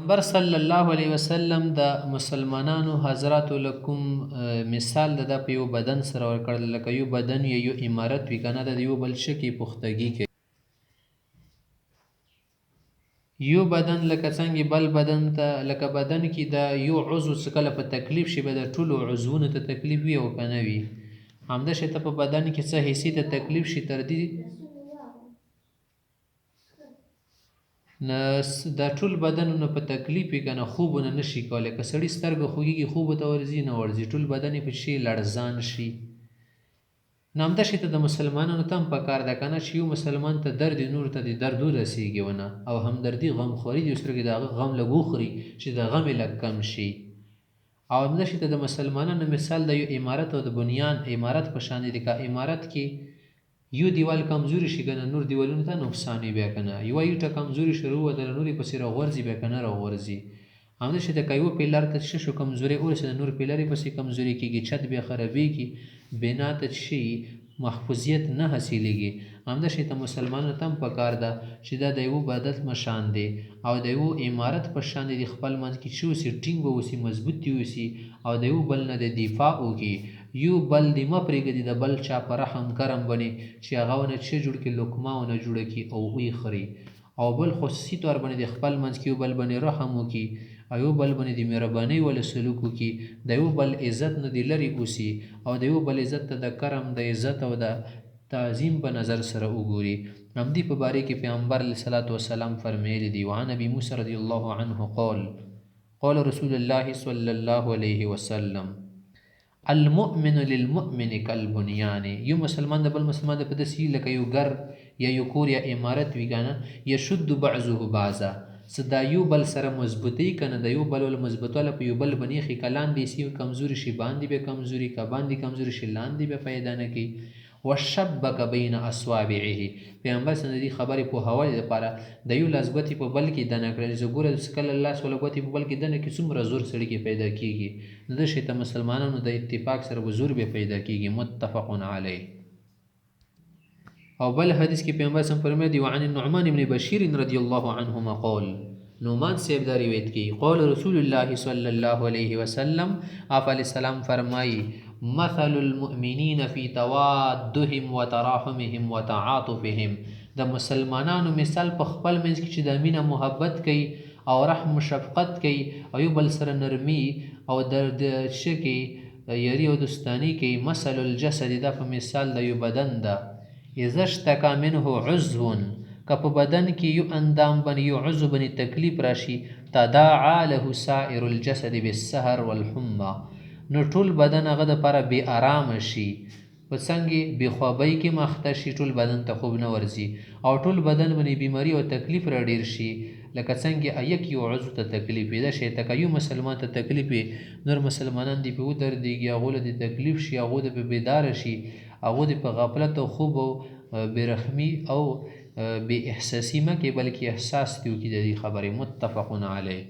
پیغمبر صلی الله علیه وسلم د مسلمانانو حضراتو لکم مثال د په یو بدن سره ورکړل، لکه یو بدن یا یو امارت وي کنه، د یو بل شکی پختګي کوي. یو بدن لکه څنګه بل بدن ته، لکه بدن کې د یو عضو څخه کله په تکلیف شي به د ټولو عضوونو ته تکلیف وي او کنه وي. همدا شی ته په بدن کې څه حصې ته تکلیف شي تر دې دا ټول بدنونه په تکلیف وي کنه، خوبونه نشي کولی. که سړي سترګه خوږېږي خوب ته ورځي نه ورځي، ټول بدن یې په شي لړزان شي. نو همدا شي ته د مسلمانانو ته هم پکار ده کنه چې یو مسلمان ته درد نور ته د درد ورسېږي ونه، او همدردي غمخوري د یو سړي د هغه غم لږ وخوري چې د غم یې لږ کم شي. او همدا شي ته د مسلمانانو مثال د یو عمارت او د بنیان عمارت په شان دی. که عمارت کې یو دیوال کمزوري شي کنه نور دیوالونو ته نقصان وي بیا کنه، یوه ایټه کمزوري شي راووتله نورې پسې راغورځي بیا کنه راغورځي. همداسې د که یوه پیلر ته څه شو کمزوري ورسېده نور پیلر یې پسې کمزوري کېږي، چت بیا خرابېږي، بنا ته شي محفوظیت نه حاصلېږي. همداسې ته مسلمانانو ته هم پکار ده چې دا د یوه بدن مشان دی او د یوه عمارت په شان دی، خپل منځ کې چې اوسي ټینګ به اوسي، مضبوط دې اوسي او د یو بل نه د دفاع وکړي، یو بل دې مه پرېږدي د بل چا په رحم کرم باندې چې هغه ونه څه جوړ کړي لقمه ونه جوړه کړي او ویې خوري. او بل خصوصي طور باندې د خپل منځ کې یو بل باندې رحم وکړي او یو بل باندې د مهربانۍ ولا سلوک وکړي، د یو بل عزت نه دې لرې اوسي او د یو بل عزت ته د کرم د عزت او د تعظیم په نظر سره وګوري. همدې په باره کې پیغمبر علیه الصلاة والسلام فرمیلی دی: وعن ابي موسى رضی الله عنه قال قال رسول الله صلی الله علیه وسلم المؤمن للمؤمن کالبنیان. یو مسلمان د بل مسلمان د په داسې لکه یو ګر یا یو کور یا عمارت وي کنه، یشد بعضه بعضا، څه دا یو بل سره مضبوطی کنه، د یو بل مضبوطواله په یو بل باندې ایښي، که لاندې سي کمزوري شي باندې به کمزوري، که باندې کمزوري شي لاندې به پیدا نه کوي. وشبک بین اصوابعه، پیغمبر صلی الله علیه وسلم خبرې پوهولو لپاره د یو لاس ګوتې په بل کې دنه کړل. زه ګوره کله لاس ولا ګوتې په بل کې دنه کې څومره زور سړي کې پیدا کېږي، نو د شی ته مسلمانانو د اتفاق سره به زور به پیدا کېږي. متفق علیه. او بل حدیث کې پیغمبر صلی الله علیه وسلم فرمایي: وعن النعمان بن بشیر رضی الله عنهما قال، نعمان صاحب دا روایت کی، قول رسول الله صلی الله علیه وسلم، آپ علیہ السلام فرمائی: مثل المؤمنین فی توادهم وتراحمهم وتعاطفهم. د مسلمانانو مثال په خپل منځ کې چې د مینه محبت کوي او رحم و شفقت کوي او یو بل سره نرمي او د شکی یری او دوستانی کوي. مثل الجسد، دا په مثال د یو بدن ده، اذا اشتکى منه عضو، که په بدن کې یو اندام باندې یو عضو باندې تکلیف راشي، تداعى له سائر الجسد بالسهر والحمى، نو ټول بدن هغه دپاره بې ارامه شي، په څنګه بې خوابۍ کې مخته شي، ټول بدن ته خوب نه ورځي او ټول بدن باندې بیماري او تکلیف را ډیر شي. لکه څنګه یک یو عضو ته تکلیف وي، دا شی ته که یو مسلمان ته تکلیف وي نور مسلمانان دې پې ودرېږي، هغو له دې تکلیف شي، هغو د پې بیداره شي، هغو دې په غفلت او خوب او بېرحمي او بې احساسي مه کوي بلکې احساس دې وکړي د دې خبرې. متفق علیه.